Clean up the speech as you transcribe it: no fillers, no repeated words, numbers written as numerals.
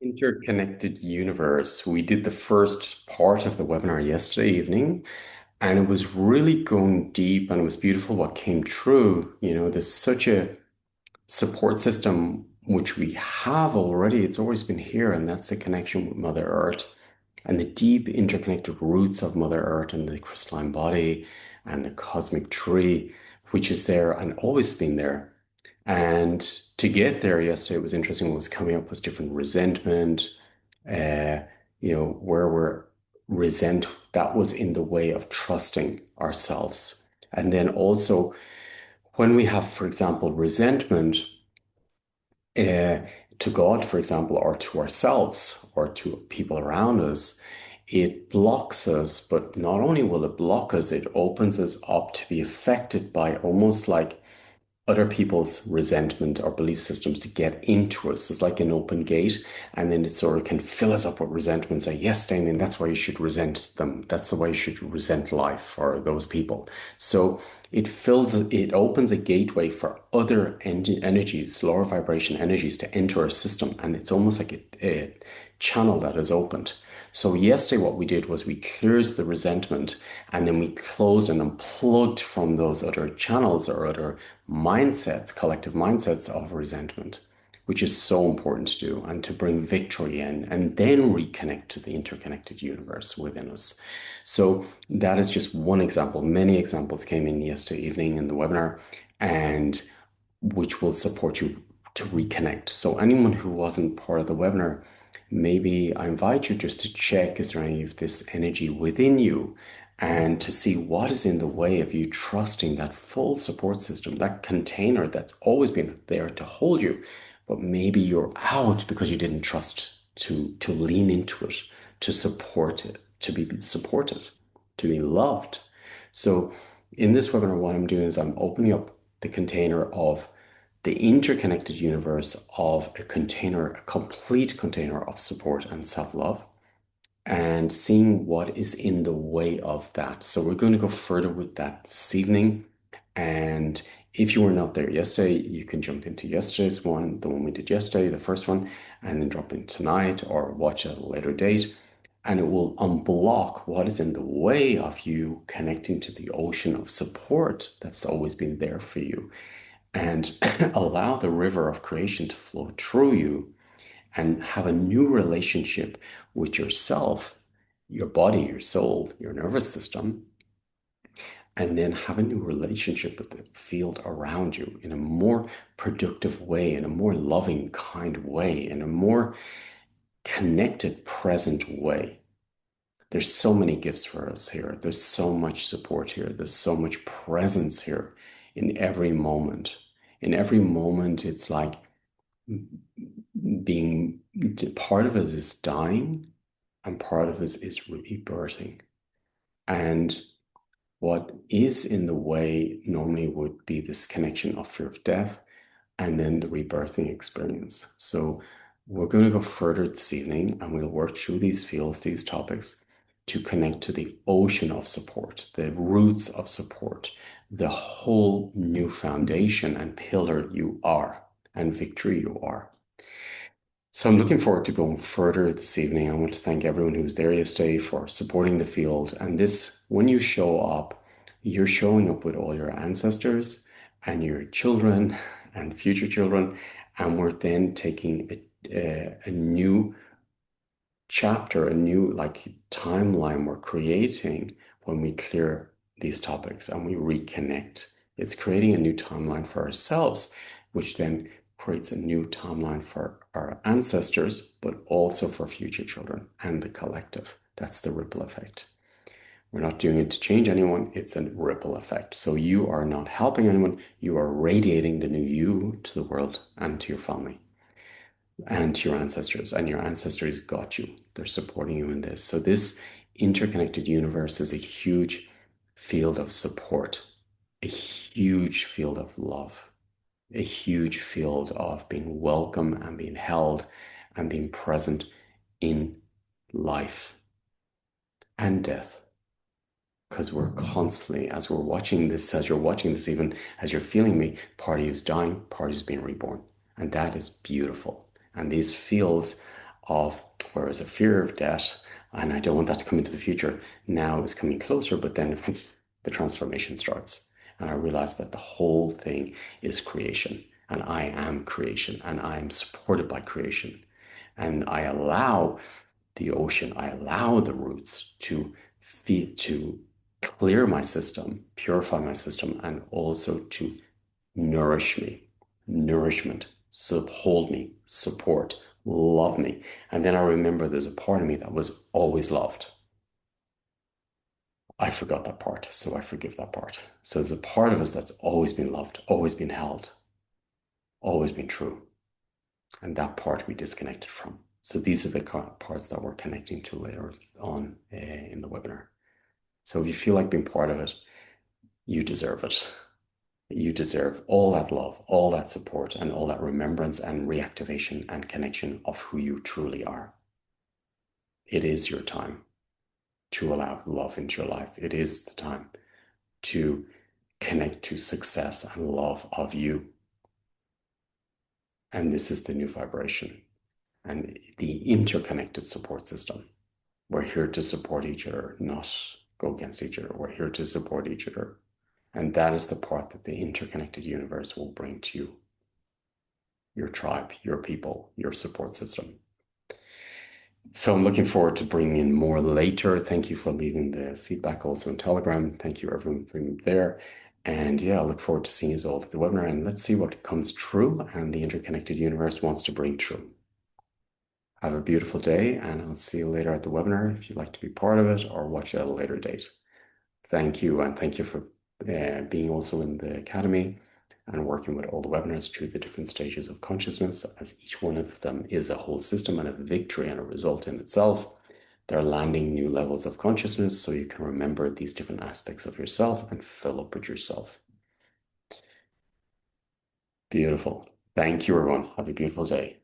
Interconnected universe. We did the first part of the webinar yesterday evening, and it was really going deep and it was beautiful what came through. There's such a support system which we have already. It's always been here, and that's the connection with Mother Earth and the deep interconnected roots of Mother Earth and the crystalline body and the cosmic tree, which is there and always been there. And to get there yesterday, it was interesting. What was coming up was different resentment, uh, where we're resent that was in the way of trusting ourselves. And then also, when we have, for example, resentment, uh, to God, for example, or to ourselves or to people around us, it blocks us. But not only will it block us, it opens us up to be affected by almost like other people's resentment or belief systems to get into us. It's like an open gate, and then it sort of can fill us up with resentment. Say, yes, Damien, that's why you should resent them. That's the way you should resent life or those people. So it opens a gateway for other energies, lower vibration energies to enter our system. And it's almost like a channel that is opened. So yesterday, what we did was we cleared the resentment and then we closed and unplugged from those other channels or other mindsets, collective mindsets of resentment, which is so important to do and to bring victory in and then reconnect to the interconnected universe within us. So that is just one example. Many examples came in yesterday evening in the webinar, and which will support you to reconnect. So anyone who wasn't part of the webinar, maybe I invite you just to check, is there any of this energy within you, and to see what is in the way of you trusting that full support system, that container that's always been there to hold you. But maybe you're out because you didn't trust to lean into it, to support it, to be supported, to be loved. So in this webinar, what I'm doing is I'm opening up the container of the interconnected universe of a container, a complete container of support and self-love, and seeing what is in the way of that. So we're going to go further with that this evening. And if you were not there yesterday, you can jump into yesterday's one, the one we did yesterday, the first one, and then drop in tonight or watch at a later date. And it will unblock what is in the way of you connecting to the ocean of support that's always been there for you, and allow the river of creation to flow through you and have a new relationship with yourself, your body, your soul, your nervous system, and then have a new relationship with the field around you in a more productive way, in a more loving, kind way, in a more connected, present way. There's so many gifts for us here. There's so much support here. There's so much presence here in every moment. In every moment, it's like being part of us is dying and part of us is rebirthing. And what is in the way normally would be this connection of fear of death and then the rebirthing experience. So we're going to go further this evening and we'll work through these fields, these topics to connect to the ocean of support, the roots of support, the whole new foundation and pillar you are and victory you are. So I'm looking forward to going further this evening. I want to thank everyone who was there yesterday for supporting the field. And this, when you show up, you're showing up with all your ancestors and your children and future children. And we're then taking a new chapter, a new like timeline we're creating when we clear these topics and we reconnect. It's creating a new timeline for ourselves, which then creates a new timeline for our ancestors, but also for future children and the collective. That's the ripple effect. We're not doing it to change anyone, it's a ripple effect. So you are not helping anyone, you are radiating the new you to the world and to your family and to your ancestors, and your ancestors got you. They're supporting you in this. So this interconnected universe is a huge field of support, a huge field of love, a huge field of being welcome and being held and being present in life and death. Because we're constantly, as we're watching this, as you're watching this, even as you're feeling me, part of you is dying, part of you is being reborn. And that is beautiful. And these fields of where is a fear of death, and I don't want that to come into the future. Now it's coming closer, but then once the transformation starts, and I realize that the whole thing is creation, and I am creation, and I am supported by creation, and I allow the ocean, I allow the roots to feed, to clear my system, purify my system, and also to nourish me, nourishment, so hold me, support, love me. And then I remember there's a part of me that was always loved. I forgot that part, so I forgive that part. So there's a part of us that's always been loved, always been held, always been true. And that part we disconnected from. So these are the parts that we're connecting to later on in the webinar. So if you feel like being part of it, you deserve it. You deserve all that love, all that support, and all that remembrance and reactivation and connection of who you truly are. It is your time to allow love into your life. It is the time to connect to success and love of you. And this is the new vibration and the interconnected support system. We're here to support each other, not go against each other. We're here to support each other. And that is the part that the interconnected universe will bring to you, your tribe, your people, your support system. So I'm looking forward to bringing in more later. Thank you for leaving the feedback also in Telegram. Thank you everyone for being there. And yeah, I look forward to seeing you all at the webinar, and let's see what comes true and the interconnected universe wants to bring true. Have a beautiful day, and I'll see you later at the webinar if you'd like to be part of it or watch it at a later date. Thank you, and thank you for being also in the Academy and working with all the webinars through the different stages of consciousness, as each one of them is a whole system and a victory and a result in itself. They're landing new levels of consciousness so you can remember these different aspects of yourself and fill up with yourself. Beautiful. Thank you, everyone. Have a beautiful day.